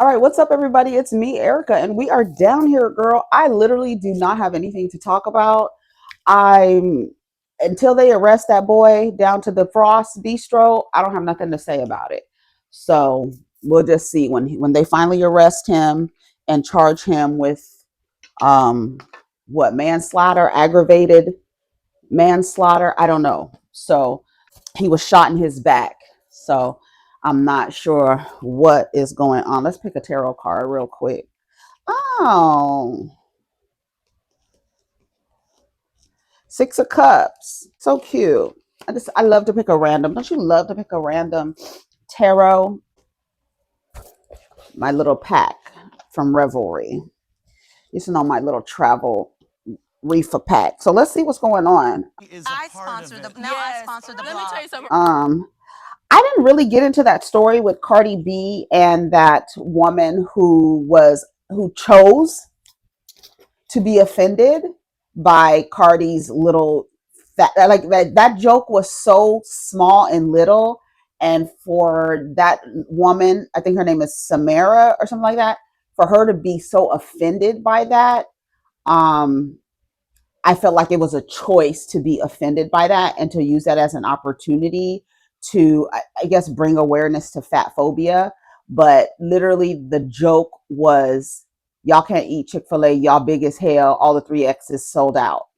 All right, what's up, everybody? It's me, Erica, and we are down here, girl. I literally do not have anything to talk about. I'm until they arrest that boy down to the Frost Bistro. I don't have nothing to say about it. So we'll just see when they finally arrest him and charge him with um what manslaughter, aggravated manslaughter. I don't know. So he was shot in his back. So I'm not sure what is going on. Let's pick a tarot card real quick. Oh, Six of Cups. So cute. I love to pick a random. Don't you love to pick a random tarot? My little pack from Revelry. Used to know my little travel reefer pack. So let's see what's going on. I sponsor the now. I sponsor the Let me blog. tell you something. I didn't really get into that story with Cardi B and that woman who chose to be offended by Cardi's little like that joke was so small and little, and for that woman, I think her name is Samara or something like that, for her to be so offended by that, um I felt like it was a choice to be offended by that and to use that as an opportunity to, I guess, bring awareness to fat phobia. But literally, the joke was, y'all can't eat Chick-fil-A, y'all big as hell, all the three X's sold out.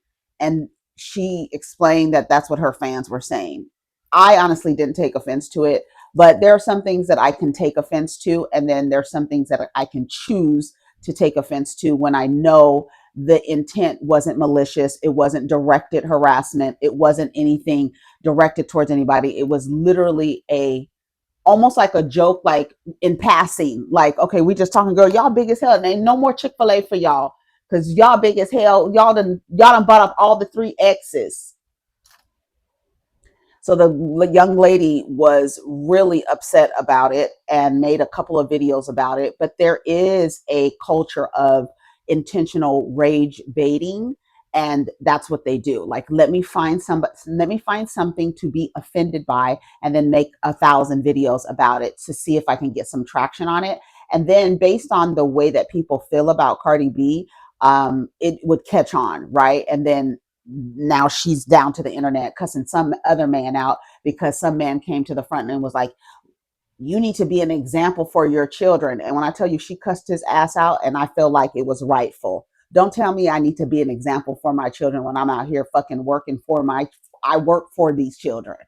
And she explained that that's what her fans were saying. I honestly didn't take offense to it, but there are some things that I can take offense to, and then there's some things that I can choose to take offense to when I know the intent wasn't malicious. It wasn't directed harassment. It wasn't anything directed towards anybody. It was literally almost like a joke, like in passing, like, okay, we just talking, girl, y'all big as hell. And ain't no more Chick-fil-A for y'all. Cause y'all big as hell. Y'all done bought up all the three X's. So the young lady was really upset about it and made a couple of videos about it. But there is a culture of intentional rage baiting, and that's what they do. Like, let me find something to be offended by, and then make 1,000 videos about it to see if I can get some traction on it. And then based on the way that people feel about Cardi B, it would catch on, right? And then now she's down to the internet cussing some other man out because some man came to the front and was like, you need to be an example for your children. And when I tell you, she cussed his ass out, and I feel like it was rightful. Don't tell me I need to be an example for my children when I'm out here fucking working I work for these children.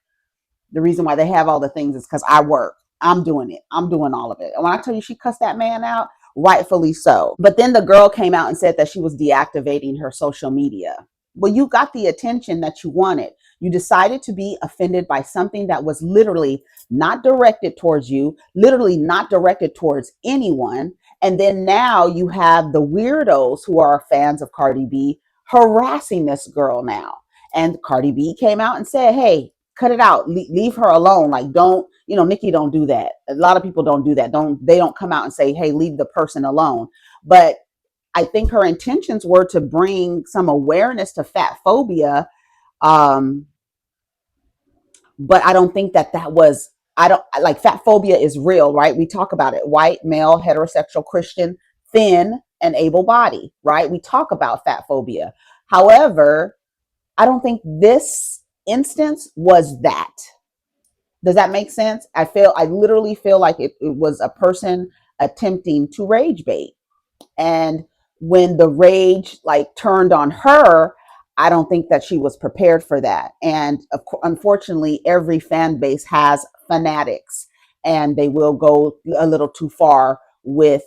The reason why they have all the things is because I work. I'm doing it. I'm doing all of it. And when I tell you she cussed that man out, rightfully so. But then the girl came out and said that she was deactivating her social media. Well, you got the attention that you wanted. You decided to be offended by something that was literally not directed towards you, literally not directed towards anyone. And then now you have the weirdos who are fans of Cardi B harassing this girl now. And Cardi B came out and said, hey, cut it out, leave her alone. Like, don't, Nikki, don't do that. A lot of people don't do that. They don't come out and say, hey, leave the person alone. But I think her intentions were to bring some awareness to fat phobia. But I don't think that was, I don't like, fat phobia is real, right? We talk about it. White, male, heterosexual, Christian, thin, and able body, right? We talk about fat phobia. However, I don't think this instance was that. Does that make sense? I literally feel like it was a person attempting to rage bait. And when the rage like turned on her, I don't think that she was prepared for that. And unfortunately, every fan base has fanatics, and they will go a little too far with,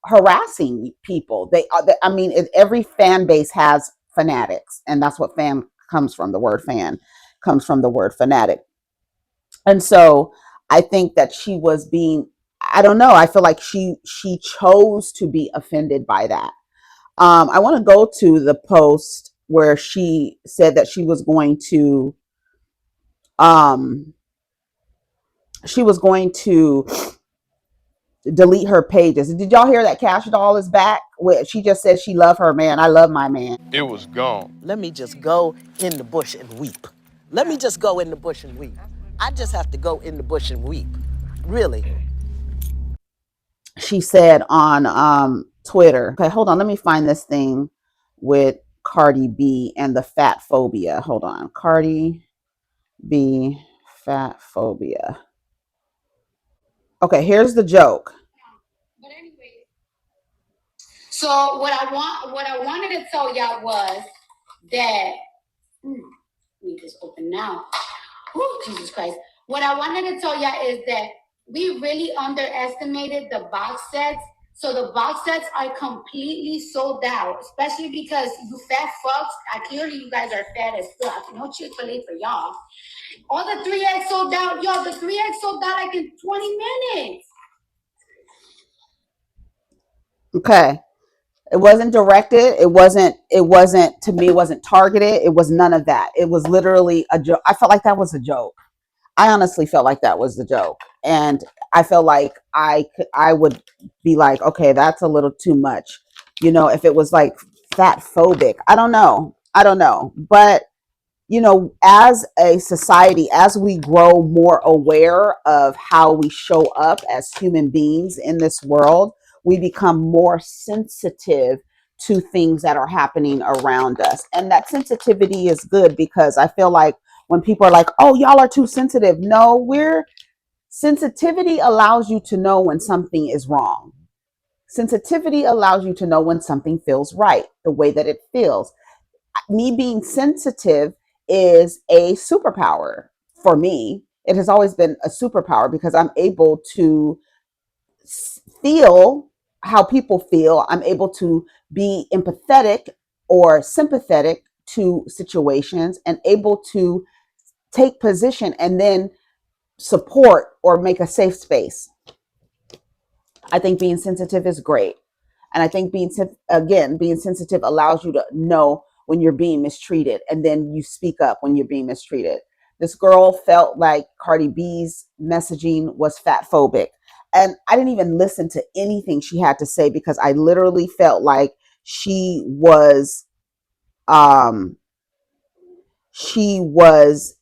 harassing people. I mean, every fan base has fanatics, and that's what fan comes from. The word fan comes from the word fanatic. And so I think that she was being, I don't know, I feel like she chose to be offended by that. I want to go to the post where she said that um she was going to delete her pages. Did y'all hear that Cash Doll is back? She just said she loved her man. I love my man. It was gone. Let me just go in the bush and weep. Let me just go in the bush and weep. I just have to go in the bush and weep. Really. she said on Twitter. Okay, hold on. Let me find this thing with Cardi B and the fat phobia. Hold on. Cardi B, fat phobia. Okay, here's the joke. But anyway, so what I wanted to tell y'all was that let me just open now. Oh, Jesus Christ. What I wanted to tell y'all is that we really underestimated the box sets. So the box sets are completely sold out, especially because you fat fucks. Clearly you guys are fat as fuck. No Chick-fil-A for y'all. All the 3X sold out. Yo, the 3X sold out like in 20 minutes. Okay. It wasn't directed. It wasn't to me, it wasn't targeted. It was none of that. It was literally a joke. I felt like that was a joke. I honestly felt like that was the joke. And I felt like I would be like, okay, that's a little too much. If it was like fat phobic. I don't know. I don't know. But as a society, as we grow more aware of how we show up as human beings in this world, we become more sensitive to things that are happening around us. And that sensitivity is good because I feel like when people are like, oh, y'all are too sensitive. No, sensitivity allows you to know when something is wrong. Sensitivity allows you to know when something feels right, the way that it feels. Me being sensitive is a superpower for me. It has always been a superpower because I'm able to feel how people feel. I'm able to be empathetic or sympathetic to situations and able to take position and then support or make a safe space. I think being sensitive is great. And I think being sensitive allows you to know when you're being mistreated and then you speak up when you're being mistreated. This girl felt like Cardi B's messaging was fat phobic. And I didn't even listen to anything she had to say because I literally felt like she was um she was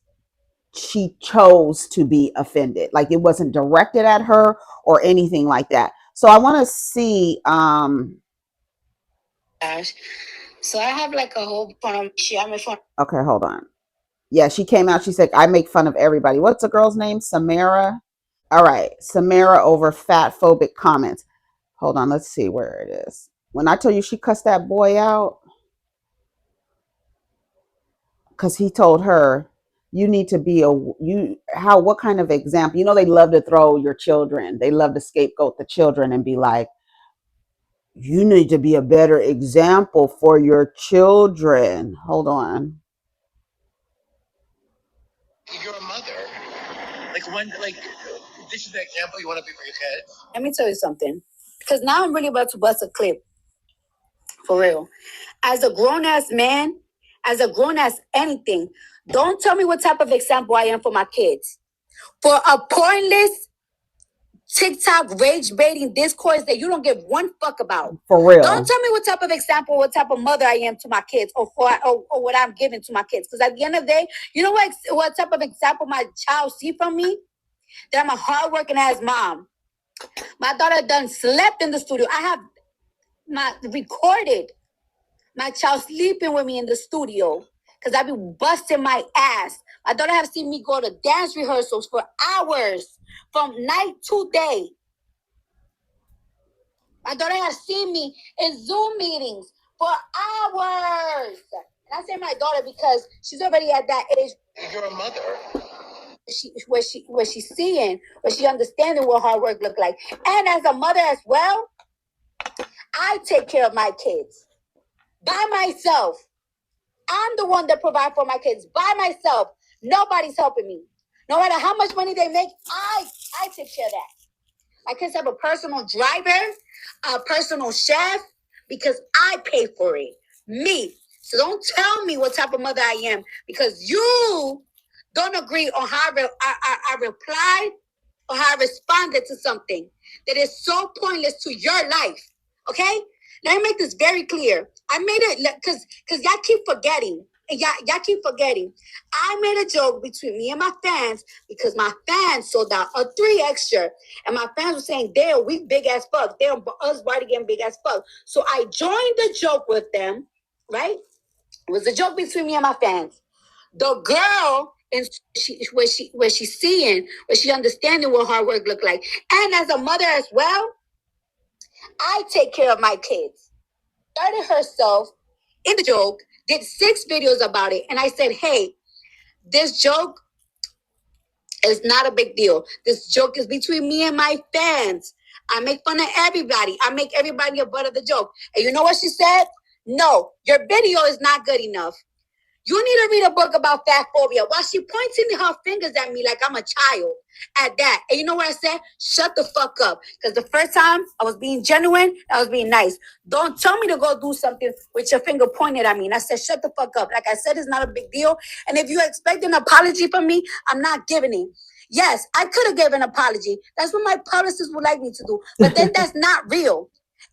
she chose to be offended. Like it wasn't directed at her or anything like that. So I want to see Gosh. So I have like a whole fun. I'm a fun. okay, hold on. Yeah, she came out. She said, I make fun of everybody. What's the girl's name? Samara. All right. Samara over fat phobic comments. Hold on. Let's see where it is. When I tell you she cussed that boy out, because he told her, you need to be what kind of example? They love to throw your children. They love to scapegoat the children and be like, you need to be a better example for your children. Hold on. You're a mother. This is the example you want to be for your kids. Let me tell you something. Because now I'm really about to bust a clip. For real. As a grown ass man, as a grown ass anything, don't tell me what type of example I am for my kids. For a pointless TikTok rage baiting discourse that you don't give one fuck about. For real. Don't tell me what type of example, what type of mother I am to my kids, or what I'm giving to my kids. Because at the end of the day, you know what type of example my child see from me? That I'm a hardworking ass mom. My daughter done slept in the studio. I have recorded my child sleeping with me in the studio because I be busting my ass. My daughter have seen me go to dance rehearsals for hours from night to day. My daughter has seen me in Zoom meetings for hours. And I say my daughter because she's already at that age. You're a mother. Where she's seeing, where she understanding what hard work look like. And as a mother as well, I take care of my kids by myself. I'm the one that provide for my kids by myself. Nobody's helping me. No matter how much money they make, I take care of that. My kids have a personal driver, a personal chef, because I pay for it. Me. So don't tell me what type of mother I am because you don't agree on how I replied or how I responded to something that is so pointless to your life. Okay? Let me make this very clear. I made it because y'all keep forgetting. y'all keep forgetting. I made a joke between me and my fans because my fans sold out a 3 extra. And my fans were saying, damn, we big as fuck. Damn, us body getting big as fuck. So I joined the joke with them, right? It was a joke between me and my fans. The girl and where she's seeing, where she understanding what hard work look like. And as a mother as well, I take care of my kids. Started herself in the joke, did 6 videos about it, and I said, hey, this joke is not a big deal. This joke is between me and my fans. I make fun of everybody. I make everybody a butt of the joke. And you know what she said? No, your video is not good enough. You need to read a book about fat phobia. While she pointing her fingers at me like I'm a child at that. And you know what I said? Shut the fuck up. Because the first time I was being genuine, I was being nice. Don't tell me to go do something with your finger pointed at me. And I said, shut the fuck up. Like I said, it's not a big deal. And if you expect an apology from me, I'm not giving it. Yes, I could have given an apology. That's what my publicist would like me to do. But then that's not real.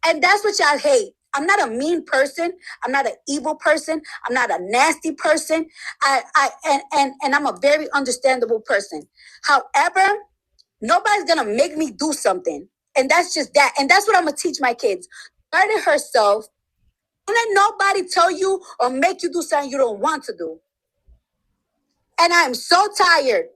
And that's what y'all hate. I'm not a mean person. I'm not an evil person. I'm not a nasty person. And I'm a very understandable person. However, nobody's gonna make me do something. And that's just that. And that's what I'm gonna teach my kids. Started herself. Don't let nobody tell you or make you do something you don't want to do. And I'm so tired.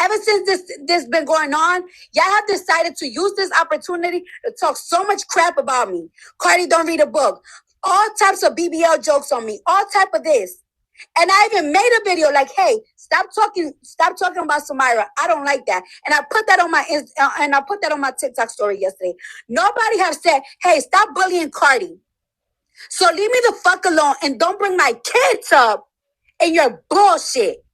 Ever since this been going on, y'all have decided to use this opportunity to talk so much crap about me. Cardi don't read a book. All types of BBL jokes on me. All type of this. And I even made a video like, hey, stop talking about Samira. I don't like that. And I put that on my TikTok story yesterday. Nobody have said, hey, stop bullying Cardi. So leave me the fuck alone and don't bring my kids up in your bullshit.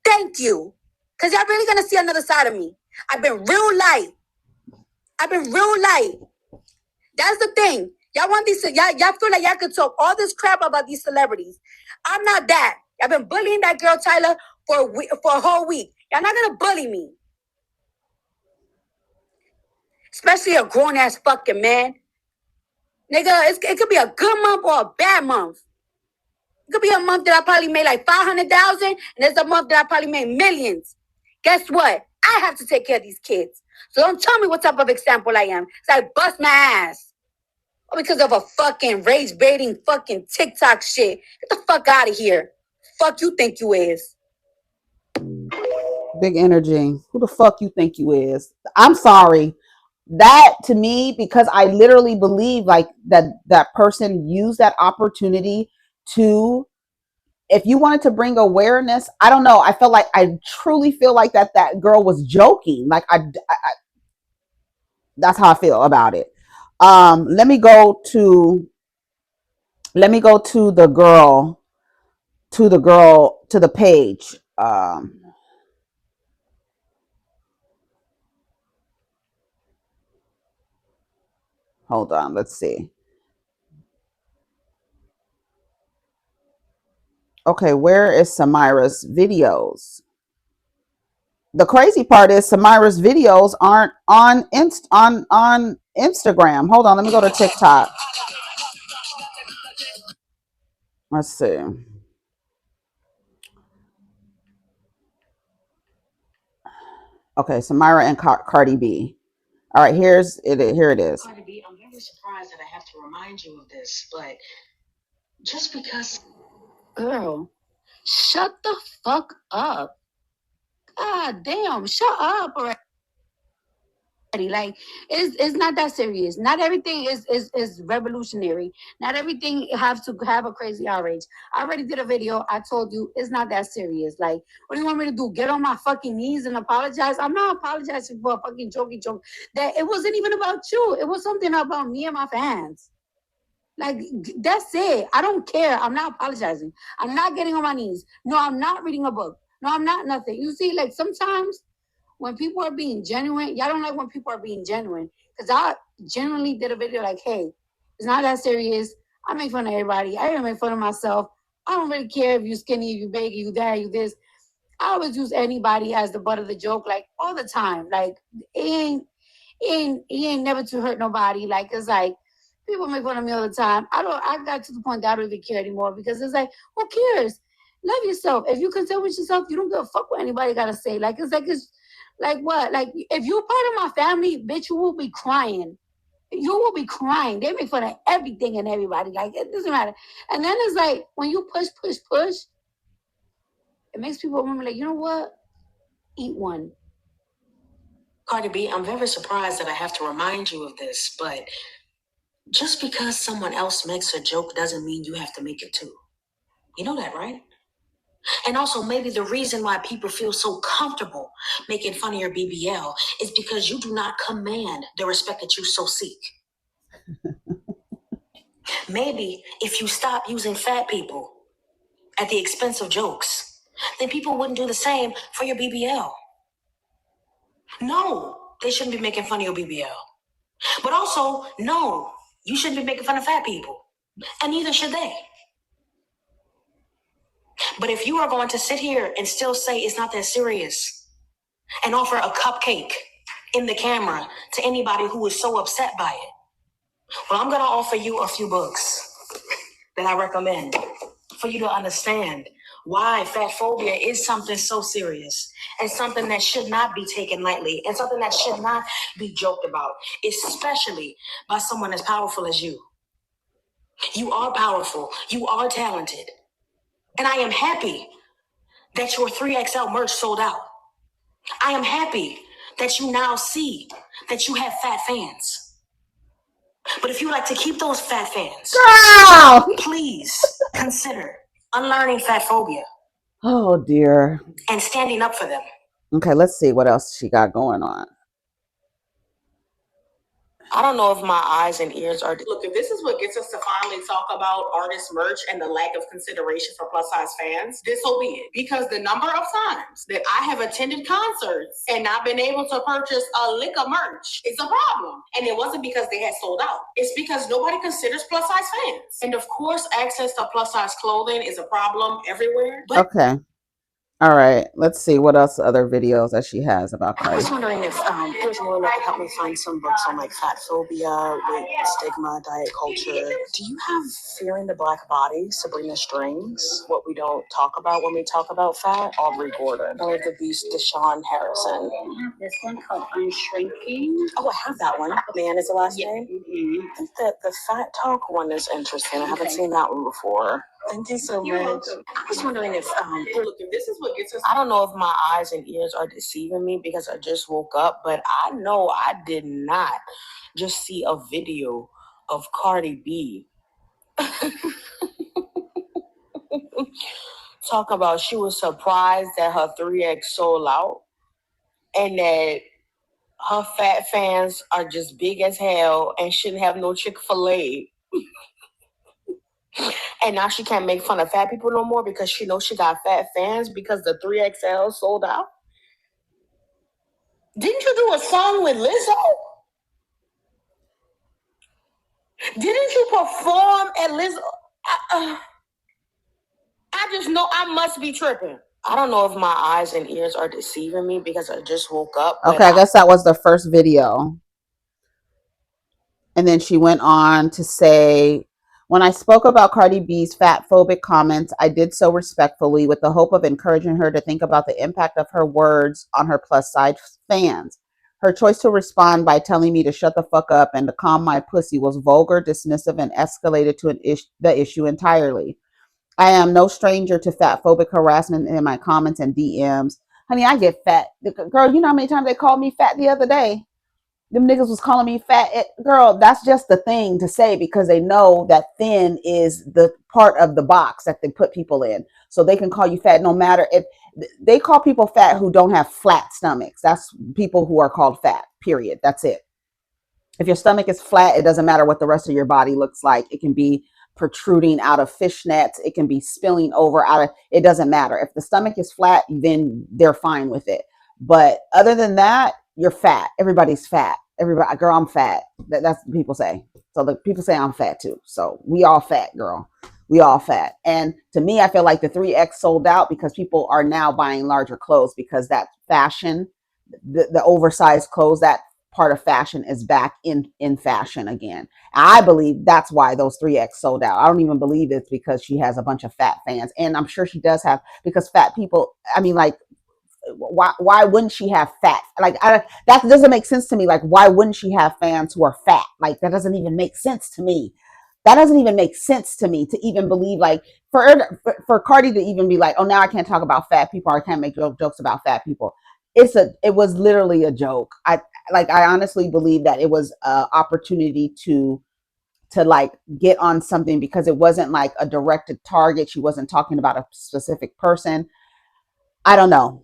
Thank you. Because y'all really going to see another side of me. I've been real light. That's the thing. Y'all want y'all feel like y'all could talk all this crap about these celebrities. I'm not that. Y'all been bullying that girl, Tyler, for a whole week. Y'all not going to bully me. Especially a grown-ass fucking man. Nigga, it could be a good month or a bad month. It could be a month that I probably made like 500,000, and there's a month that I probably made millions. Guess what? I have to take care of these kids. So don't tell me what type of example I am. So I bust my ass. Because of a fucking rage baiting fucking TikTok shit. Get the fuck out of here. Fuck you think you is. Big energy. Who the fuck you think you is? I'm sorry. That to me, because I literally believe like that person used that opportunity to, if you wanted to bring awareness, I don't know. I truly feel like that girl was joking. Like that's how I feel about it. Let me go to the page. Hold on, let's see. Okay, where is Samira's videos? The crazy part is Samira's videos aren't on on Instagram. Hold on, let me go to TikTok. Let's see. Okay, Samira and Cardi B. All right, here it is. Cardi B, I'm very surprised that I have to remind you of this, but just because. Girl, shut the fuck up. God damn, shut up already. Like it's not that serious. Not everything is revolutionary. Not everything has to have a crazy outrage. I already did a video. I told you it's not that serious. Like, what do you want me to do? Get on my fucking knees and apologize? I'm not apologizing for a fucking jokey joke. That it wasn't even about you. It was something about me and my fans. Like, that's it. I don't care. I'm not apologizing. I'm not getting on my knees. No, I'm not reading a book. No, I'm not nothing. You see, like sometimes when people are being genuine, y'all don't like when people are being genuine. Because I genuinely did a video like, hey, it's not that serious. I make fun of everybody. I even make fun of myself. I don't really care if you're skinny, if you're big, you that, you this. I always use anybody as the butt of the joke, like all the time. Like, he ain't never to hurt nobody. Like, it's like, people make fun of me all the time. I got to the point that I don't even care anymore because it's like, who cares? Love yourself. If you concerned with yourself, you don't give a fuck what anybody gotta say. It's like what? Like if you're part of my family, bitch, you will be crying. You will be crying. They make fun of everything and everybody. Like it doesn't matter. And then it's like when you push, it makes people remember, like, you know what? Eat one. Cardi B, I'm very surprised that I have to remind you of this, but just because someone else makes a joke doesn't mean you have to make it too. You know that, right? And also, maybe the reason why people feel so comfortable making fun of your BBL is because you do not command the respect that you so seek. Maybe if you stop using fat people at the expense of jokes, then people wouldn't do the same for your BBL. No, they shouldn't be making fun of your BBL. But also, no, you shouldn't be making fun of fat people. And neither should they. But if you are going to sit here and still say it's not that serious and offer a cupcake in the camera to anybody who is so upset by it, well, I'm going to offer you a few books that I recommend for you to understand why fat phobia is something so serious and something that should not be taken lightly and something that should not be joked about, especially by someone as powerful as you. You are powerful. You are talented. And I am happy that your 3XL merch sold out. I am happy that you now see that you have fat fans. But if you like to keep those fat fans, Girl! please consider unlearning fat phobia. Oh dear. And standing up for them. Okay, let's see what else she got going on. I don't know if my eyes and ears are... Look, if this is what gets us to finally talk about artist merch and the lack of consideration for plus-size fans, this will be it. Because the number of times that I have attended concerts and not been able to purchase a lick of merch is a problem. And it wasn't because they had sold out. It's because nobody considers plus-size fans. And of course, access to plus-size clothing is a problem everywhere. But okay. All right, let's see what else other videos that she has about Cardi. I was wondering if there's anyone that could help me find some books on like fat phobia, weight stigma, diet culture. Do you have Fearing the Black Body, Sabrina Strings? What we don't talk about when we talk about fat? Aubrey Gordon. Or the Beast, Deshaun Harrison. I have this one called I'm Shrinking. Oh, I have that one. Man is the last name. Mm-hmm. I think that the Fat Talk one is interesting. I haven't seen that one before. Thank you so much. I was wondering if look, if this is what gets us. I don't know if my eyes and ears are deceiving me because I just woke up, but I know I did not just see a video of Cardi B talk about she was surprised that her 3X sold out and that her fat fans are just big as hell and shouldn't have no Chick-fil-A. And now she can't make fun of fat people no more because she knows she got fat fans because the 3XL sold out. Didn't you do a song with Lizzo? Didn't you perform at Lizzo? I just know I must be tripping. I don't know if my eyes and ears are deceiving me because I just woke up. Okay, I guess that was the first video. And then she went on to say, when I spoke about Cardi B's fat-phobic comments, I did so respectfully with the hope of encouraging her to think about the impact of her words on her plus-size fans. Her choice to respond by telling me to shut the fuck up and to calm my pussy was vulgar, dismissive, and escalated to the issue entirely. I am no stranger to fat-phobic harassment in my comments and DMs. Honey, I get fat. Girl, you know how many times they called me fat the other day? Them niggas was calling me fat. Girl, that's just the thing to say because they know that thin is the part of the box that they put people in. So they can call you fat no matter if they call people fat who don't have flat stomachs. That's people who are called fat, period. That's it. If your stomach is flat, it doesn't matter what the rest of your body looks like. It can be protruding out of fishnets. It can be spilling over out of, it doesn't matter. If the stomach is flat, then they're fine with it. But other than that, you're fat. Everybody's fat. Everybody, girl, I'm fat. That's what people say. So the people say I'm fat too. So we all fat, girl. We all fat. And to me, I feel like the 3X sold out because people are now buying larger clothes because that fashion, the oversized clothes, that part of fashion is back in fashion again. I believe that's why those 3X sold out. I don't even believe it's because she has a bunch of fat fans, and I'm sure she does have, because fat people, I mean, like, why wouldn't she have fat, like, that doesn't make sense to me. Like, why wouldn't she have fans who are fat? Like, that doesn't even make sense to me. That doesn't even make sense to me, to even believe, like, for Cardi to even be like, oh, now I can't talk about fat people, or I can't make jokes about fat people. It was literally a joke. I honestly believe that it was an opportunity to like get on something, because it wasn't like a directed target. She wasn't talking about a specific person. I don't know.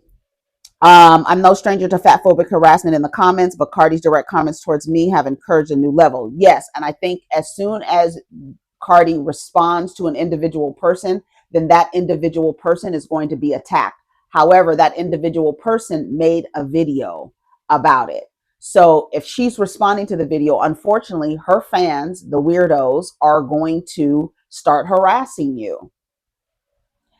I'm no stranger to fat phobic harassment in the comments, but Cardi's direct comments towards me have encouraged a new level. Yes, and I think as soon as Cardi responds to an individual person, then that individual person is going to be attacked. However, that individual person made a video about it. So if she's responding to the video, unfortunately, her fans, the weirdos, are going to start harassing you.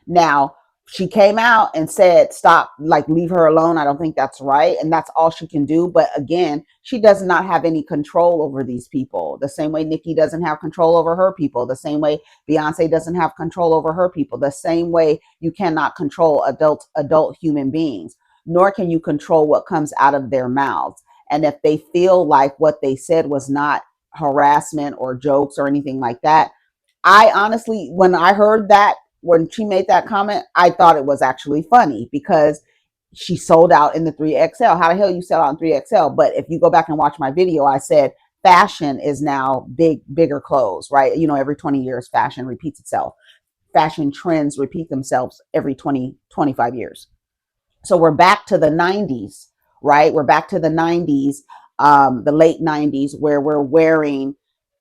Now, she came out and said, stop, like, leave her alone. I don't think that's right. And that's all she can do. But again, she does not have any control over these people. The same way Nicki doesn't have control over her people. The same way Beyonce doesn't have control over her people. The same way you cannot control adult human beings, nor can you control what comes out of their mouths. And if they feel like what they said was not harassment or jokes or anything like that, I honestly, when I heard that, when she made that comment, I thought it was actually funny, because she sold out in the 3XL. How the hell you sell out in 3XL? But if you go back and watch my video, I said fashion is now bigger clothes, right? You know, every 20 years, fashion repeats itself. Fashion trends repeat themselves every 20, 25 years. So we're back to the 90s, right? We're back to the 90s, the late 90s, where we're wearing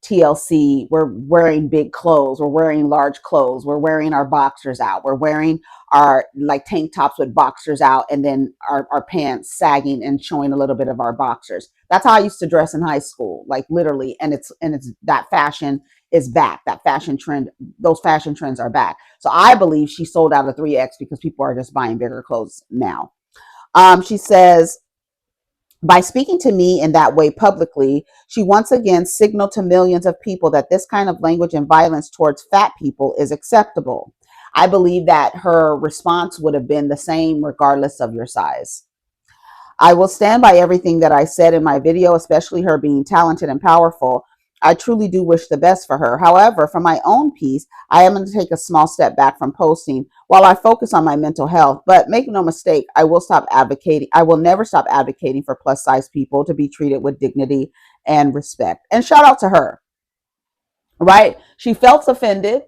TLC, we're wearing big clothes, we're wearing large clothes, we're wearing our boxers out, we're wearing our like tank tops with boxers out, and then our pants sagging and showing a little bit of our boxers. That's how I used to dress in high school, like literally. And it's that fashion is back. That fashion trend, those fashion trends are back. So I believe she sold out of 3X because people are just buying bigger clothes now. She says, by speaking to me in that way publicly, she once again signaled to millions of people that this kind of language and violence towards fat people is acceptable. I believe that her response would have been the same regardless of your size. I will stand by everything that I said in my video, especially her being talented and powerful. I truly do wish the best for her. However, for my own peace, I am going to take a small step back from posting while I focus on my mental health. But make no mistake, I will stop advocating. I will never stop advocating for plus size people to be treated with dignity and respect. And shout out to her, right? She felt offended.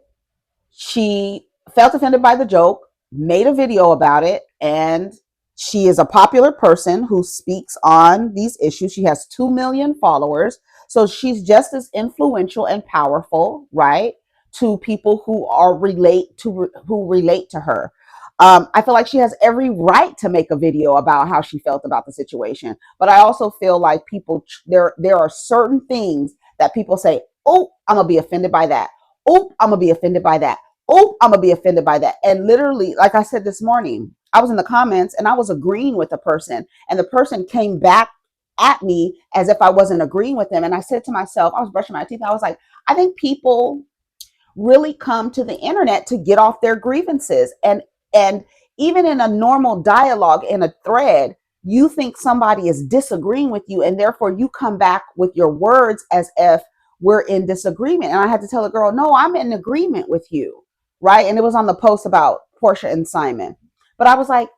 She felt offended by the joke, made a video about it, and she is a popular person who speaks on these issues. She has 2 million followers. So she's just as influential and powerful, right? To people who relate to her. I feel like she has every right to make a video about how she felt about the situation. But I also feel like there are certain things that people say, oh, I'm gonna be offended by that. Oh, I'm gonna be offended by that. Oh, I'm gonna be offended by that. And literally, like I said this morning, I was in the comments and I was agreeing with the person, and the person came back at me as if I wasn't agreeing with them. And I said to myself, I was brushing my teeth. I was like, I think people really come to the internet to get off their grievances. And even in a normal dialogue, in a thread, you think somebody is disagreeing with you, and therefore you come back with your words as if we're in disagreement. And I had to tell the girl, no, I'm in agreement with you, right? And it was on the post about Portia and Simon. But I was like,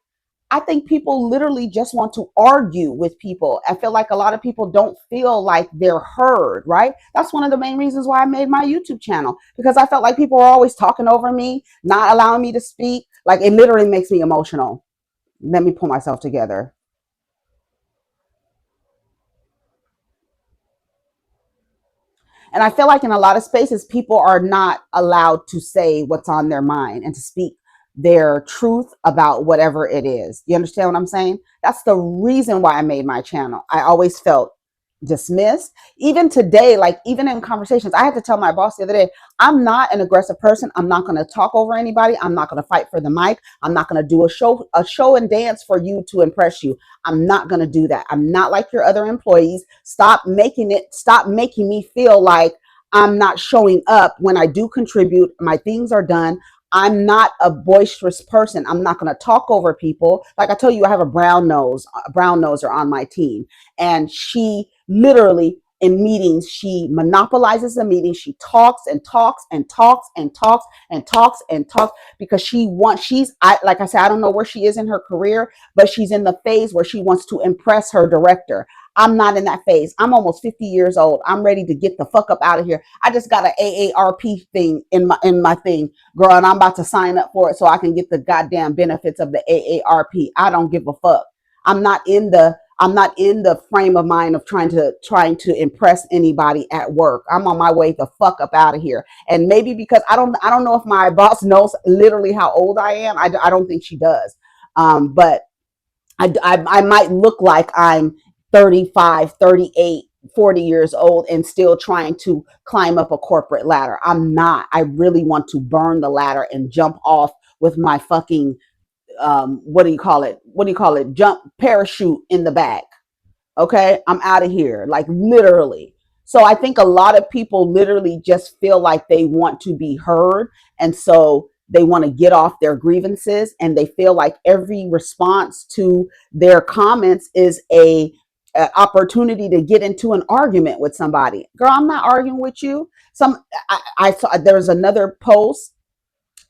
I think people literally just want to argue with people. I feel like a lot of people don't feel like they're heard, right? That's one of the main reasons why I made my YouTube channel, because I felt like people were always talking over me, not allowing me to speak. Like, it literally makes me emotional. Let me pull myself together. And I feel like in a lot of spaces, people are not allowed to say what's on their mind and to speak their truth about whatever it is. You understand what I'm saying? That's the reason why I made my channel. I always felt dismissed. Even today, like even in conversations, I had to tell my boss the other day, I'm not an aggressive person. I'm not going to talk over anybody. I'm not going to fight for the mic. I'm not going to do a show and dance for you to impress you. I'm not going to do that. I'm not like your other employees. Stop making me feel like I'm not showing up when I do contribute. My things are done. I'm not a boisterous person. I'm not going to talk over people. Like I told you, I have a brown noser on my team. And she literally in meetings, she monopolizes the meeting. She talks and talks and talks and talks and talks and talks because like I said, I don't know where she is in her career, but she's in the phase where she wants to impress her director. I'm not in that phase. I'm almost 50 years old. I'm ready to get the fuck up out of here. I just got an AARP thing in my thing, girl, and I'm about to sign up for it so I can get the goddamn benefits of the AARP. I don't give a fuck. I'm not in the frame of mind of trying to impress anybody at work. I'm on my way the fuck up out of here. And maybe because I don't know if my boss knows literally how old I am. I don't think she does. But I might look like I'm 35, 38, 40 years old and still trying to climb up a corporate ladder. I'm not. I really want to burn the ladder and jump off with my fucking jump parachute in the back. Okay, I'm out of here, like literally. So I think a lot of people literally just feel like they want to be heard, and so they want to get off their grievances, and they feel like every response to their comments is a opportunity to get into an argument with somebody. Girl, I'm not arguing with you. I saw there was another post,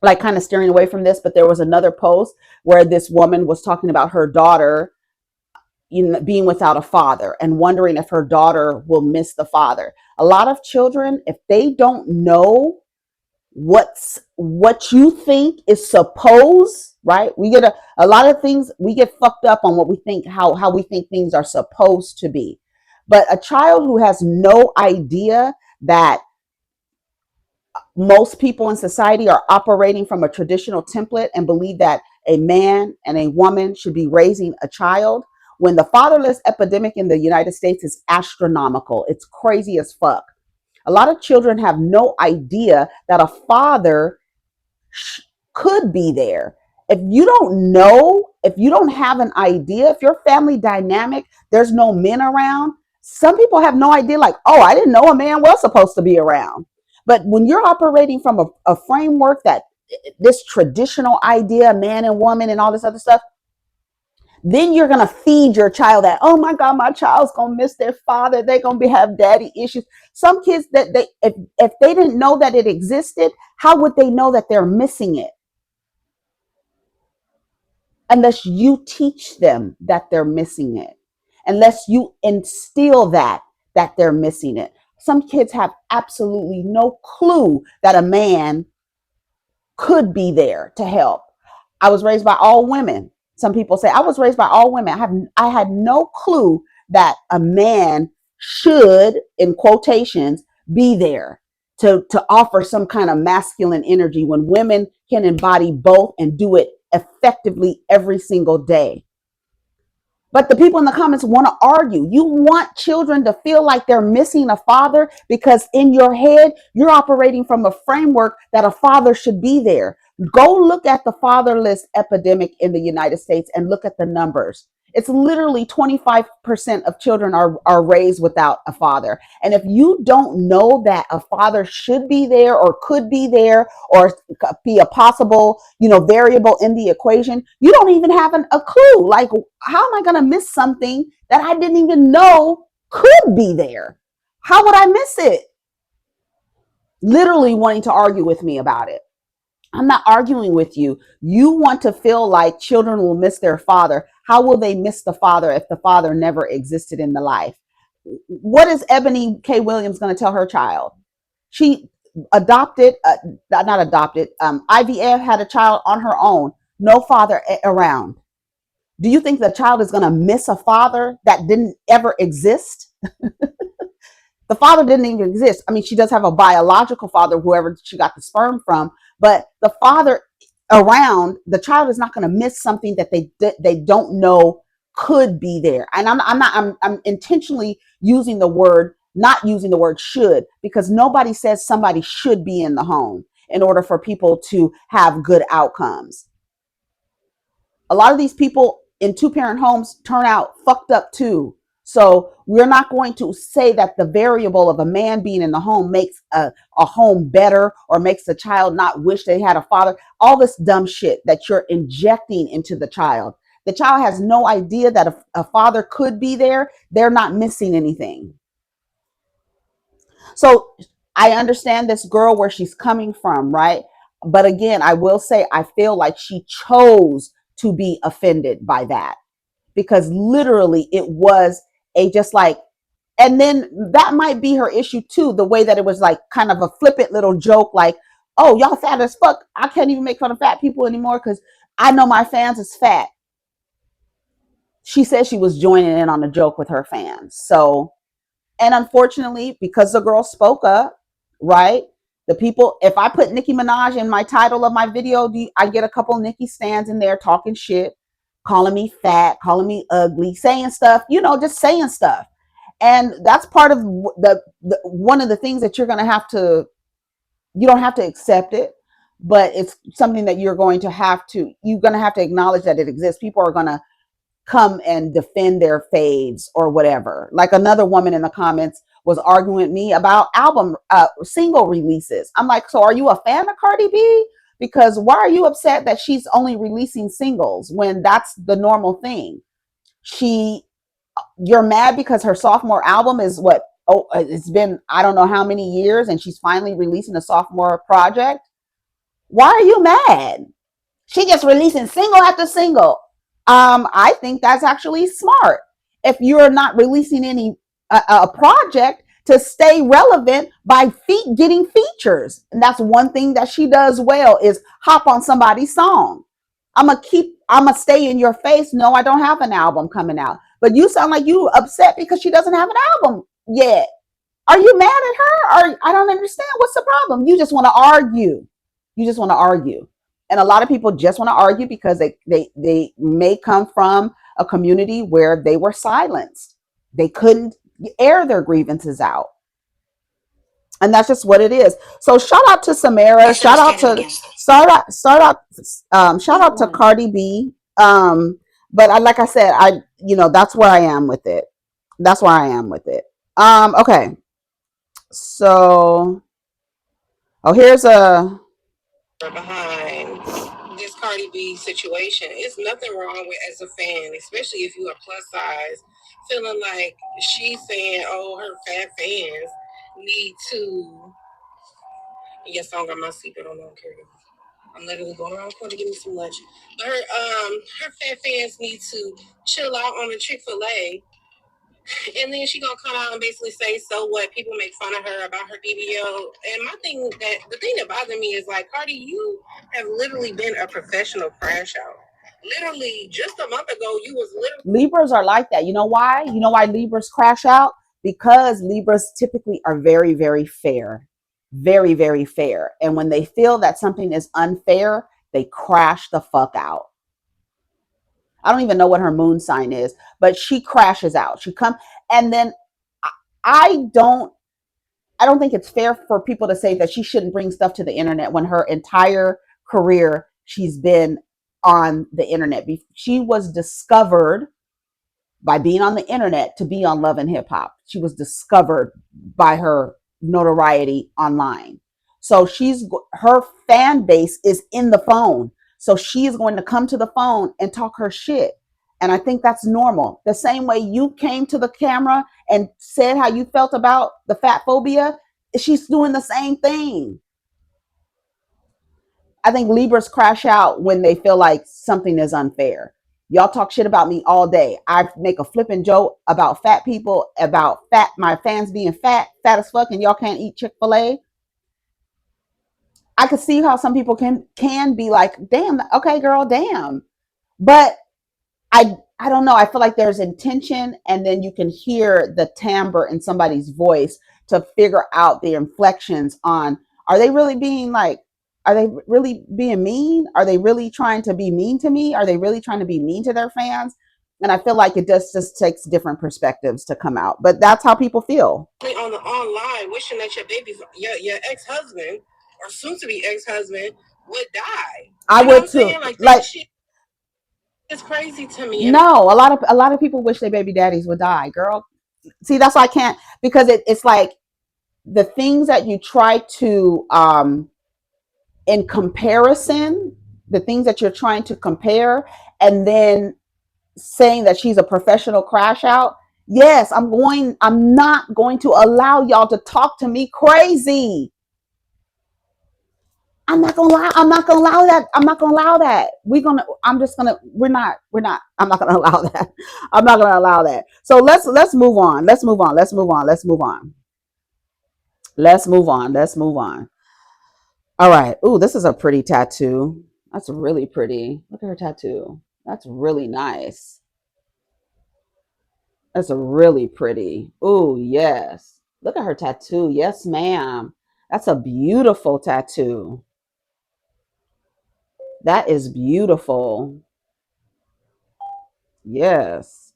like kind of steering away from this, but there was another post where this woman was talking about her daughter, being without a father and wondering if her daughter will miss the father. A lot of children, if they don't know what you think is supposed, right? We get a lot of things, we get fucked up on what we think, how we think things are supposed to be. But a child who has no idea that most people in society are operating from a traditional template and believe that a man and a woman should be raising a child, when the fatherless epidemic in the United States is astronomical. It's crazy as fuck. A lot of children have no idea that a father could be there. If you don't know, if you don't have an idea, if your family dynamic, there's no men around, some people have no idea, like, oh, I didn't know a man was supposed to be around. But when you're operating from a framework that this traditional idea, man and woman and all this other stuff, then you're going to feed your child that, oh my God, my child's going to miss their father. They're going to have daddy issues. Some kids that if they didn't know that it existed, how would they know that they're missing it? Unless you teach them that they're missing it, unless you instill that they're missing it. Some kids have absolutely no clue that a man could be there to help. I was raised by all women. Some people say I was raised by all women. I had no clue that a man should, in quotations, be there to offer some kind of masculine energy when women can embody both and do it effectively every single day. But the people in the comments want to argue. You want children to feel like they're missing a father because in your head, you're operating from a framework that a father should be there. Go look at the fatherless epidemic in the United States and look at the numbers. It's literally 25% of children are raised without a father. And if you don't know that a father should be there or could be there or be a possible, variable in the equation, you don't even have a clue. Like, how am I going to miss something that I didn't even know could be there? How would I miss it? Literally wanting to argue with me about it. I'm not arguing with you. You want to feel like children will miss their father. How will they miss the father if the father never existed in the life? What is Ebony K. Williams going to tell her child? She adopted, not adopted, IVF, had a child on her own, no father around. Do you think the child is going to miss a father that didn't ever exist? The father didn't even exist. I mean, she does have a biological father, whoever she got the sperm from, but the father around, the child is not going to miss something that they don't know could be there. And I'm intentionally using the word, not using the word should, because nobody says somebody should be in the home in order for people to have good outcomes. A lot of these people in two-parent homes turn out fucked up too. So we're not going to say that the variable of a man being in the home makes a home better or makes the child not wish they had a father. All this dumb shit that you're injecting into the child. The child has no idea that a father could be there. They're not missing anything. So I understand this girl where she's coming from, right? But again, I will say I feel like she chose to be offended by that, because literally it was a just like, and then that might be her issue too, the way that it was like kind of a flippant little joke, like, oh, y'all fat as fuck, I can't even make fun of fat people anymore because I know my fans is fat. She said she was joining in on the joke with her fans. So, and unfortunately, because the girl spoke up, right? The people, if I put Nicki Minaj in my title of my video, I get a couple Nicki stands in there talking shit, calling me fat, calling me ugly, saying stuff, just saying stuff. And that's part of the one of the things that you're going to have to, you don't have to accept it, but it's something that you're going to have to acknowledge that it exists. People are going to come and defend their faves or whatever. Like another woman in the comments was arguing with me about single releases. I'm like, so are you a fan of Cardi B? Because why are you upset that she's only releasing singles when that's the normal thing? You're mad because her sophomore album is it's been I don't know how many years and she's finally releasing a sophomore project. Why are you mad? She just releasing single after single. I think that's actually smart. If you're not releasing any a project, to stay relevant by getting features, and that's one thing that she does well, is hop on somebody's song. I'm gonna stay in your face. No, I don't have an album coming out, but you sound like you upset because she doesn't have an album yet. Are you mad at her? Or I don't understand. What's the problem? You just want to argue. You just want to argue. And a lot of people just want to argue because they may come from a community where they were silenced. They couldn't air their grievances out. And that's just what it is. So shout out to Samara. Shout out to Cardi B. But like I said, that's where I am with it. That's where I am with it. Okay. So, here's a behind this Cardi B situation. It's nothing wrong with, as a fan, especially if you're a plus size, feeling like she's saying, oh, her fat fans need to. Yes, I don't got my seatbelt on, don't care. I'm literally going around the corner to give me some lunch. But her fat fans need to chill out on the Chick-fil-A. And then she gonna come out and basically say, so what? People make fun of her about her BBL. And the thing that bothers me is, like, Cardi, you have literally been a professional crash out. Literally, just a month ago, you was literally. Libras are like that. You know why? You know why Libras crash out? Because Libras typically are very, very fair. Very, very fair. And when they feel that something is unfair, they crash the fuck out. I don't even know what her moon sign is, but she crashes out. She comes, and then I don't think it's fair for people to say that she shouldn't bring stuff to the internet when her entire career she's been on the internet. She was discovered by being on the internet to be on Love and Hip Hop. She was discovered by her notoriety online. So her fan base is in the phone. So she is going to come to the phone and talk her shit. And I think that's normal. The same way you came to the camera and said how you felt about the fat phobia, she's doing the same thing. I think Libras crash out when they feel like something is unfair. Y'all talk shit about me all day. I make a flipping joke about fat people, about my fans being fat as fuck, and y'all can't eat Chick-fil-A. I could see how some people can be like, damn, okay, girl, damn. But I don't know. I feel like there's intention, and then you can hear the timbre in somebody's voice to figure out the inflections on, are they really being mean? Are they really trying to be mean to me? Are they really trying to be mean to their fans? And I feel like it just takes different perspectives to come out, but that's how people feel. On the online, wishing that your baby, your ex husband or soon to be ex husband would die. I You know what would I'm too. saying? Like that Like, shit is crazy to me. And no, a lot of people wish their baby daddies would die, girl. See, that's why I can't, because it's like the things that you try to in comparison, the things that you're trying to compare, and then saying that she's a professional crash out. Yes, I'm not going to allow y'all to talk to me crazy. I'm not gonna lie. I'm not gonna allow that. I'm not gonna allow that. I'm just gonna. We're not. I'm not gonna allow that. I'm not gonna allow that. So let's move on. Let's move on. Let's move on. Let's move on. Let's move on. Let's move on. All right. Ooh, this is a pretty tattoo. That's really pretty. Look at her tattoo. That's really nice. That's really pretty. Ooh, yes. Look at her tattoo. Yes, ma'am. That's a beautiful tattoo. That is beautiful. Yes.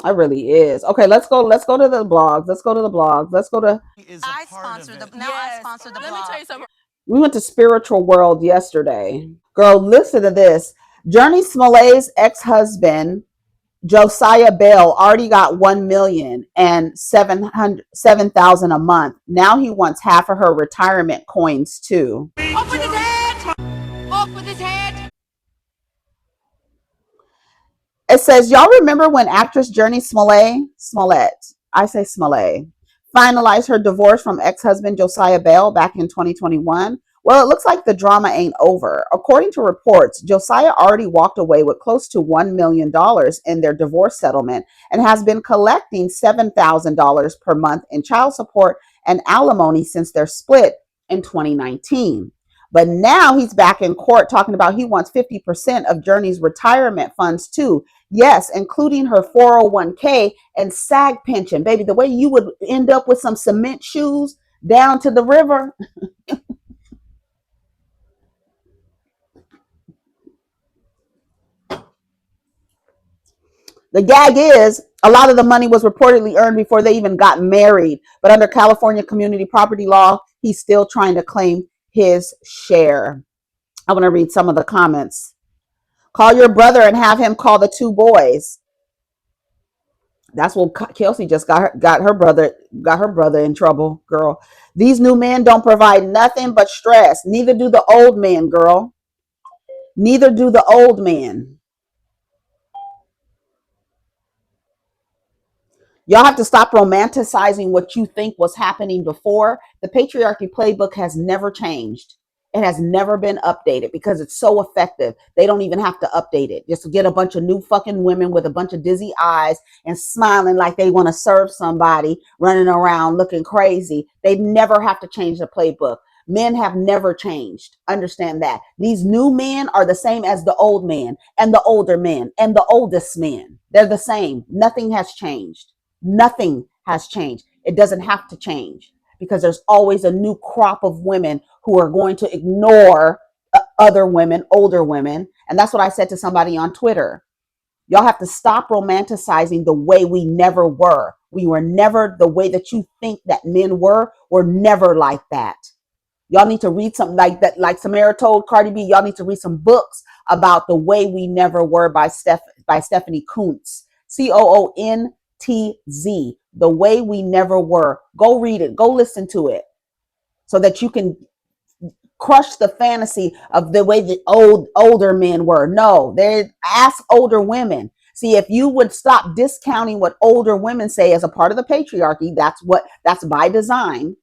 It really is. Okay, let's go. Let's go to the blogs. Let's go to the blogs. Let's go to. I sponsor the now. Yes. I sponsor the blog. Let me tell you something. We went to Spiritual World yesterday. Girl, listen to this. Jurnee Smollett's ex-husband Josiah Bell already got 1,000,000 and 7,000 a month. Now he wants half of her retirement coins too. Off with his head. Off with his head. It says, y'all remember when actress Jurnee Smollett, I say Smollett, finalized her divorce from ex-husband Josiah Bell back in 2021? Well, it looks like the drama ain't over. According to reports, Josiah already walked away with close to $1,000,000 in their divorce settlement and has been collecting $7,000 per month in child support and alimony since their split in 2019. But now he's back in court talking about he wants 50% of Jurnee's retirement funds too. Yes, including her 401k and SAG pension. Baby, the way you would end up with some cement shoes down to the river. The gag is a lot of the money was reportedly earned before they even got married. But under California community property law, he's still trying to claim his share. I want to read some of the comments. Call your brother and have him call the two boys. That's what Kelsey just got her brother in trouble, girl. These new men don't provide nothing but stress. Neither do the old men, girl. Neither do the old men. Y'all have to stop romanticizing what you think was happening before. The patriarchy playbook has never changed. It has never been updated because it's so effective. They don't even have to update it. Just to get a bunch of new fucking women with a bunch of dizzy eyes and smiling like they want to serve somebody, running around looking crazy. They never have to change the playbook. Men have never changed. Understand that. These new men are the same as the old men and the older men and the oldest men. They're the same. Nothing has changed. Nothing has changed. It doesn't have to change because there's always a new crop of women who are going to ignore other women, older women. And that's what I said to somebody on Twitter. Y'all have to stop romanticizing the way we never were. We were never the way that you think that men were. We're never like that. Y'all need to read something like that, like Samara told Cardi B. Y'all need to read some books about the way we never were by Stephanie Kuntz. COONTZ. The way we never were. Go read it. Go listen to it, so that you can crush the fantasy of the way the older men were. No, they ask older women. See, if you would stop discounting what older women say as a part of the patriarchy, that's by design,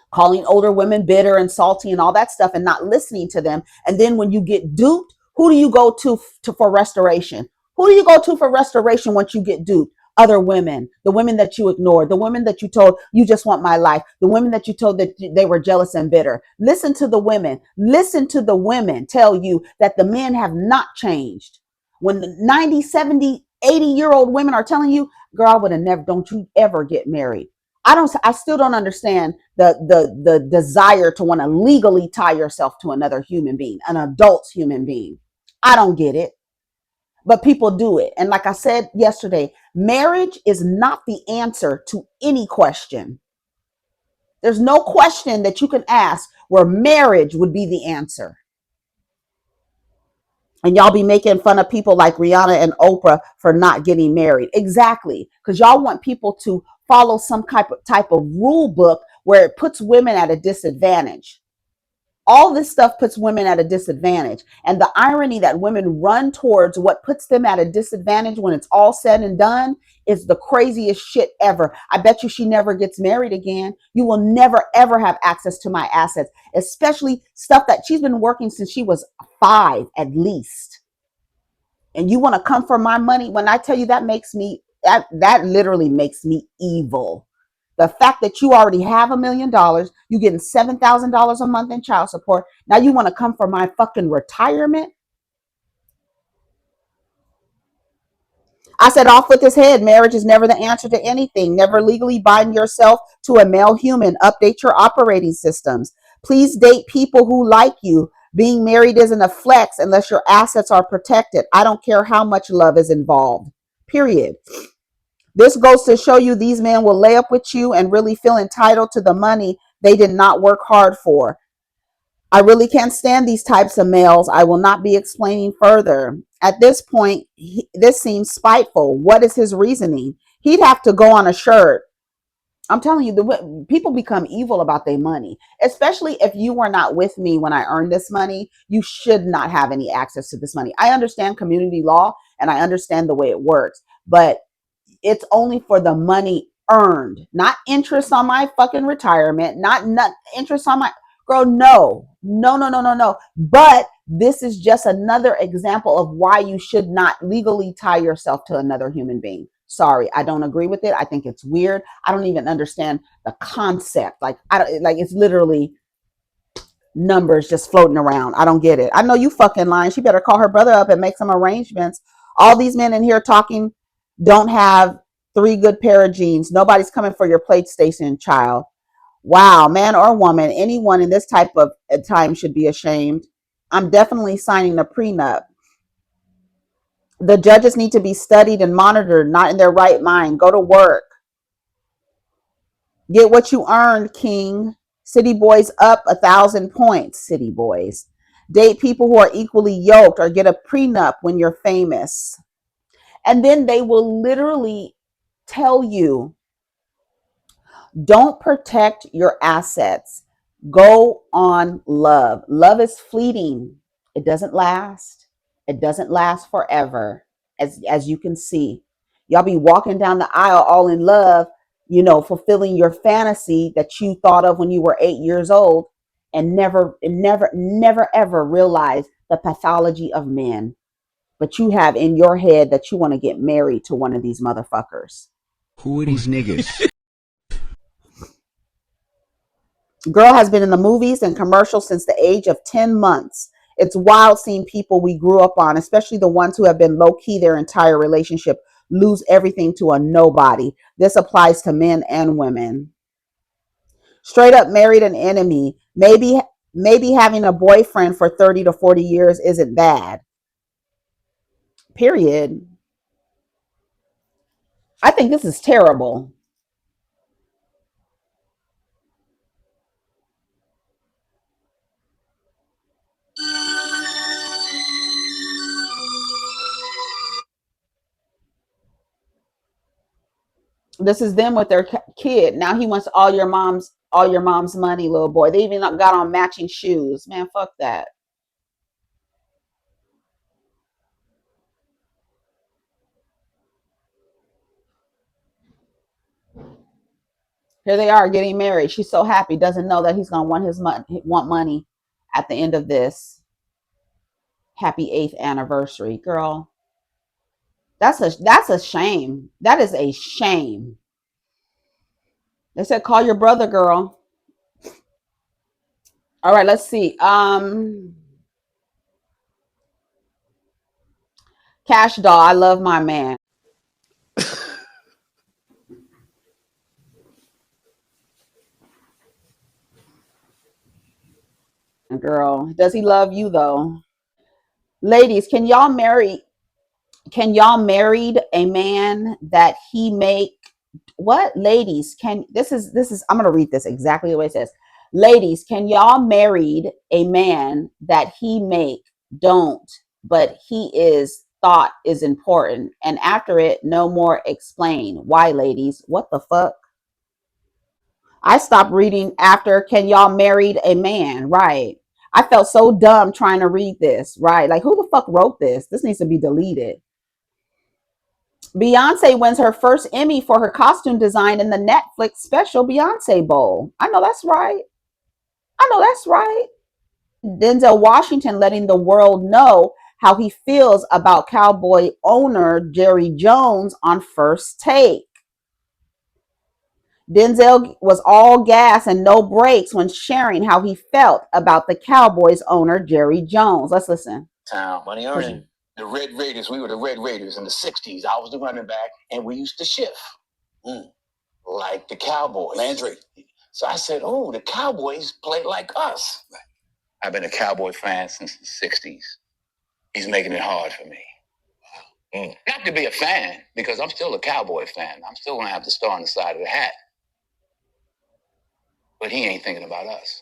calling older women bitter and salty and all that stuff and not listening to them. And then when you get duped, who do you go to for restoration? Who do you go to for restoration once you get duped? Other women, the women that you ignored, the women that you told you just want my life, the women that you told that they were jealous and bitter. Listen to the women. Listen to the women tell you that the men have not changed. When the 90, 70, 80-year-old women are telling you, girl, I would have never, don't you ever get married. I still don't understand the desire to want to legally tie yourself to another human being, an adult human being. I don't get it. but people do it. And like I said yesterday, marriage is not the answer to any question. There's no question that you can ask where marriage would be the answer. And y'all be making fun of people like Rihanna and Oprah for not getting married. Exactly. Because y'all want people to follow some type of rule book where it puts women at a disadvantage. All this stuff puts women at a disadvantage. And the irony that women run towards what puts them at a disadvantage when it's all said and done is the craziest shit ever. I bet you she never gets married again. You will never, ever have access to my assets, especially stuff that she's been working since she was 5 at least. And you want to come for my money? When I tell you, that makes me, that literally makes me evil. The fact that you already have $1 million, you getting $7,000 a month in child support. Now you want to come for my fucking retirement? I said, off with his head. Marriage is never the answer to anything. Never legally bind yourself to a male human. Update your operating systems. Please date people who like you. Being married isn't a flex unless your assets are protected. I don't care how much love is involved. Period. This goes to show you these men will lay up with you and really feel entitled to the money they did not work hard for. I really can't stand these types of males. I will not be explaining further. At this point, this seems spiteful. What is his reasoning? He'd have to go on a shirt. I'm telling you, the people become evil about their money, especially if you were not with me when I earned this money. You should not have any access to this money. I understand community law and I understand the way it works, but it's only for the money earned, not interest on my fucking retirement, not interest on my girl. No, no, no, no, no, no. But this is just another example of why you should not legally tie yourself to another human being. Sorry, I don't agree with it. I think it's weird. I don't even understand the concept. Like I don't like it's literally numbers just floating around. I don't get it. I know you fucking lying. She better call her brother up and make some arrangements. All these men in here talking don't have 3 good pair of jeans. Nobody's coming for your PlayStation, child. Wow, man or woman, anyone in this type of time should be ashamed. I'm definitely signing a prenup. The judges need to be studied and monitored, not in their right mind. Go to work. Get what you earned, King. City boys up 1,000 points. City boys. Date people who are equally yoked or get a prenup when you're famous. And then they will literally tell you, don't protect your assets. Go on love. Love is fleeting. It doesn't last. It doesn't last forever, as you can see. Y'all be walking down the aisle all in love, fulfilling your fantasy that you thought of when you were 8 years old, and never ever realize the pathology of men. But you have in your head that you want to get married to one of these motherfuckers. Who are these niggas? Girl has been in the movies and commercials since the age of 10 months. It's wild seeing people we grew up on, especially the ones who have been low key their entire relationship, lose everything to a nobody. This applies to men and women. Straight up married an enemy. Maybe having a boyfriend for 30 to 40 years isn't bad. Period. I think this is terrible. This is them with their kid. Now he wants all your mom's money, little boy. They even got on matching shoes. Man, fuck that. Here they are getting married. She's so happy, doesn't know that he's gonna want money at the end of this. Happy 8th anniversary, girl. That's a shame. That is a shame. They said call your brother, girl. All right, let's see. Cash doll, I love my man. Girl, does he love you though? Ladies, can y'all marry Can y'all married a man that he make what? Ladies, can this is I'm gonna read this exactly the way it says. Ladies, can y'all married a man that he make don't, but he is thought is important, and after it no more explain why? Ladies, what the fuck? I stopped reading after can y'all married a man, right? I felt so dumb trying to read this, right? Like, who the fuck wrote this? This needs to be deleted. Beyonce wins her first Emmy for her costume design in the Netflix special Beyonce Bowl. I know that's right. I know that's right. Denzel Washington letting the world know how he feels about Cowboy owner JerryJones on First Take. Denzel was all gas and no brakes when sharing how he felt about the Cowboys owner Jerry Jones. Let's listen. Town money earning. The Red Raiders, we were the Red Raiders in the 60s. I was the running back, and we used to shift. Like the Cowboys. Landry. So I said, oh, the Cowboys play like us. Right. I've been a Cowboy fan since the 60s. He's making it hard for me. Not to be a fan, because I'm still a Cowboy fan. I'm still going to have the star on the side of the hat. But he ain't thinking about us.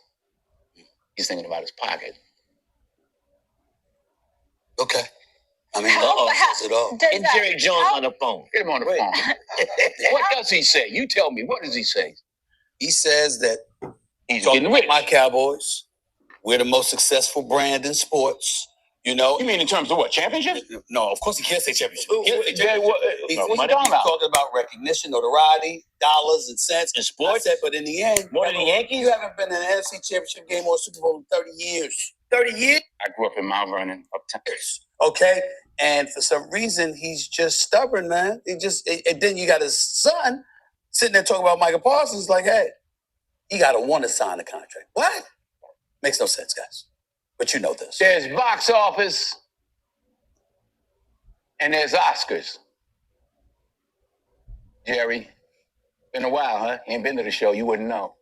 He's thinking about his pocket. Okay. I mean, says it all. Get Jerry Jones on the phone. Get him on the phone. What does he say? You tell me. What does he say? He says that he's getting rid of my Cowboys. We're the most successful brand in sports. You know? You mean in terms of what? Championship? No, of course he can't say championship. What's he talking about? Recognition, notoriety, dollars and cents. In sports? Said, but in the end, more than the Yankees? You haven't been in an NFC championship game or Super Bowl in 30 years. 30 years? I grew up in Mount Vernon, uptown. Okay? And for some reason, he's just stubborn, man. And then you got his son sitting there talking about Michael Parsons like, hey, he got to want to sign the contract. What? Makes no sense, guys. But you know this. There's box office and there's Oscars. Jerry, been a while, huh? You ain't been to the show, you wouldn't know.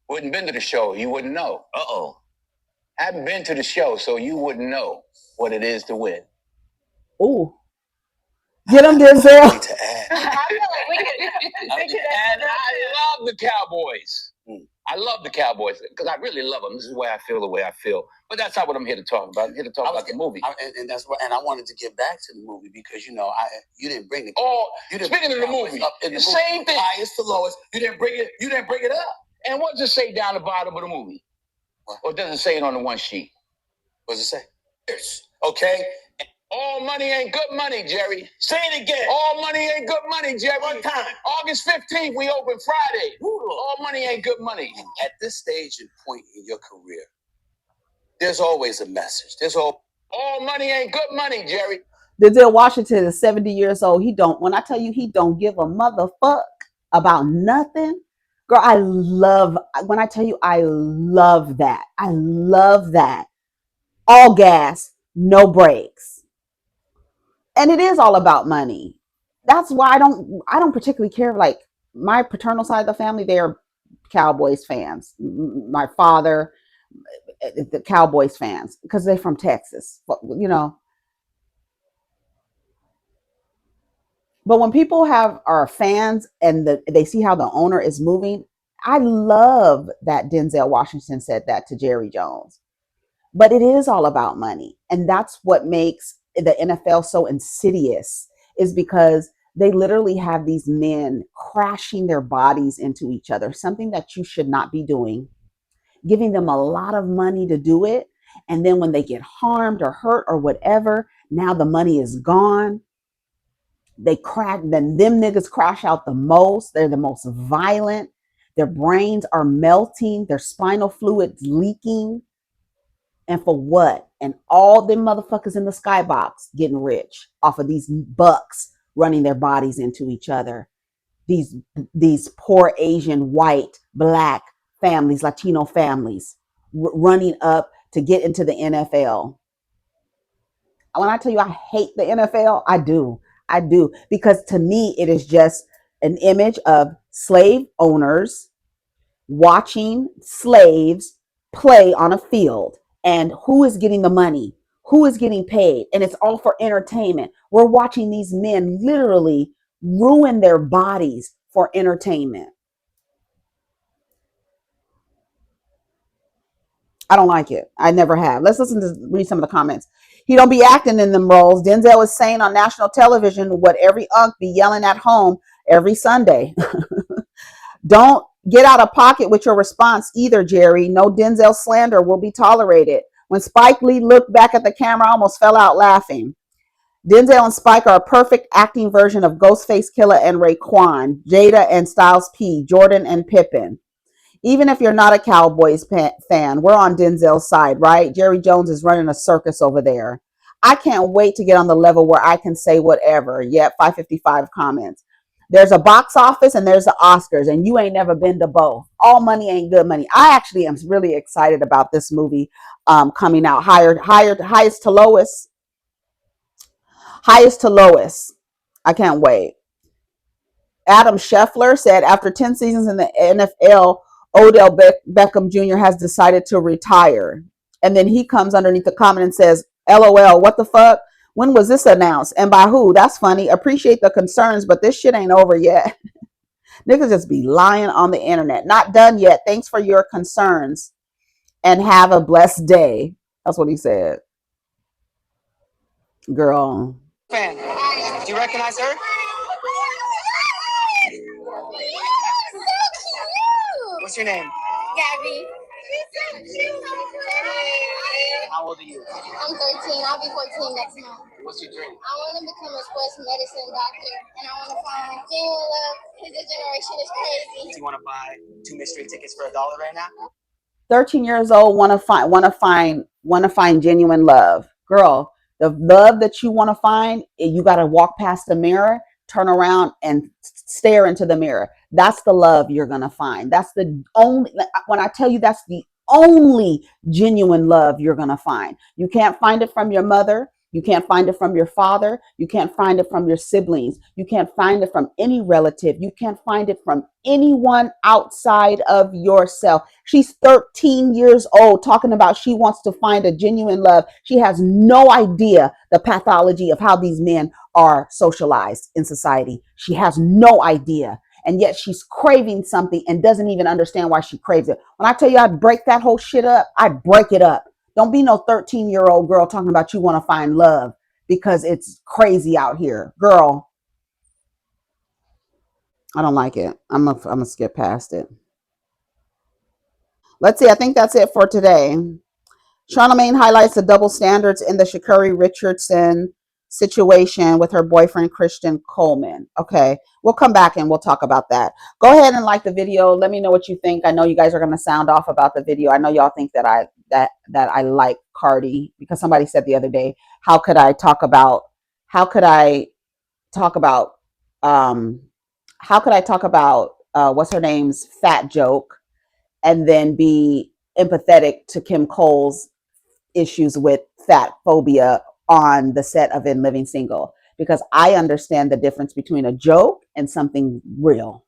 Wouldn't been to the show, you wouldn't know. Haven't been to the show, so you wouldn't know what it is to win. Ooh. Get him, Denzel. And I love the Cowboys. I love the Cowboys because I really love them. This is why I feel the way I feel. But that's not what I'm here to talk about. I'm here to talk about the movie. And that's what. And I wanted to get back to the movie because you didn't bring the. You didn't speaking of the movie, up in the same thing. Highest to lowest. You didn't bring it. You didn't bring it up. And what does it say down the bottom of the movie? What? Or does it say it on the one sheet? What does it say? Yes. Okay. All money ain't good money, Jerry. Say it again. All money ain't good money, Jerry. One time. August 15th, we open Friday. All money ain't good money. At this stage and point in your career, there's always a message. All money ain't good money, Jerry. Denzel Washington is 70 years old. When I tell you he don't give a motherfuck about nothing. Girl, when I tell you I love that. I love that. All gas, no brakes. And it is all about money. That's why I don't particularly care. Like my paternal side of the family, they're Cowboys fans. My father, the Cowboys fans, because they're from Texas. But when people are fans and they see how the owner is moving, I love that Denzel Washington said that to Jerry Jones. But it is all about money. And that's what makes the NFL so insidious, is because they literally have these men crashing their bodies into each other, something that you should not be doing, giving them a lot of money to do it. And then when they get harmed or hurt or whatever, now the money is gone. They crack, then them niggas crash out the most. They're the most violent. Their brains are melting. Their spinal fluid's leaking. And for what? And all them motherfuckers in the skybox getting rich off of these bucks running their bodies into each other. These poor Asian, white, black families, Latino families running up to get into the NFL. When I tell you I hate the NFL, I do. Because to me, it is just an image of slave owners watching slaves play on a field. And who is getting the money? Who is getting paid? And it's all for entertainment. We're watching these men literally ruin their bodies for entertainment. I don't like it. I never have. Let's read some of the comments. He don't be acting in them roles. Denzel is saying on national television what every unk be yelling at home every Sunday. Don't get out of pocket with your response either, Jerry. No Denzel slander will be tolerated. When Spike Lee looked back at the camera, I almost fell out laughing. Denzel and Spike are a perfect acting version of Ghostface Killer and Raekwon, Jada and Styles P, Jordan and Pippen. Even if you're not a Cowboys fan, we're on Denzel's side, right? JerryJones is running a circus over there. I can't wait to get on the level where I can say whatever. Yep, 555 comments. There's a box office and there's the Oscars, and you ain't never been to both. All money ain't good money. I actually am really excited about this movie coming out. Highest to lowest. Highest to lowest. I can't wait. Adam Scheffler said after 10 seasons in the NFL, Odell Beckham Jr. has decided to retire. And then he comes underneath the comment and says, LOL, what the fuck? When was this announced? And by who? That's funny. Appreciate the concerns, but this shit ain't over yet. Niggas just be lying on the internet. Not done yet. Thanks for your concerns and have a blessed day. That's what he said. Girl. Fan, do you recognize her? What's your name? Gabby. How old are you? I'm 13. I'll be 14 next month. What's your dream? I want to become a sports medicine doctor, and I want to find genuine love because this generation is crazy. Do you want to buy 2 mystery tickets for $1 right now? 13 years old, want to find genuine love. Girl, the love that you want to find, you got to walk past the mirror, turn around and stare into the mirror. That's the love you're going to find. That's the only, when I tell you that's the only genuine love you're going to find. You can't find it from your mother. You can't find it from your father. You can't find it from your siblings. You can't find it from any relative. You can't find it from anyone outside of yourself. She's 13 years old talking about she wants to find a genuine love. She has no idea the pathology of how these men are socialized in society. She has no idea. And yet she's craving something and doesn't even understand why she craves it. When I tell you I'd break that whole shit up, I'd break it up. Don't be no 13-year-old girl talking about you want to find love because it's crazy out here. Girl, I don't like it. I'm gonna skip past it. Let's see. I think that's it for today. Charlamagne highlights the double standards in the Sha'Carri Richardson situation with her boyfriend, Christian Coleman. Okay, we'll come back and we'll talk about that. Go ahead and like the video. Let me know what you think. I know you guys are going to sound off about the video. I know y'all think that I like Cardi because somebody said the other day, how could I talk about what's her name's fat joke and then be empathetic to Kim Cole's issues with fat phobia on the set of In Living Single, because I understand the difference between a joke and something real.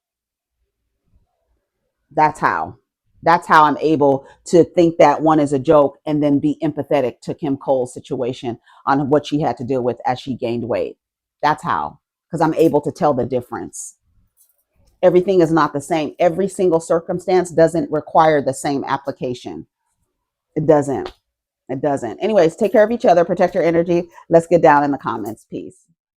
That's how I'm able to think that one is a joke and then be empathetic to Kim Cole's situation on what she had to deal with as she gained weight. That's how, because I'm able to tell the difference. Everything is not the same. Every single circumstance doesn't require the same application. It doesn't. Anyways, take care of each other, protect your energy. Let's get down in the comments. Peace.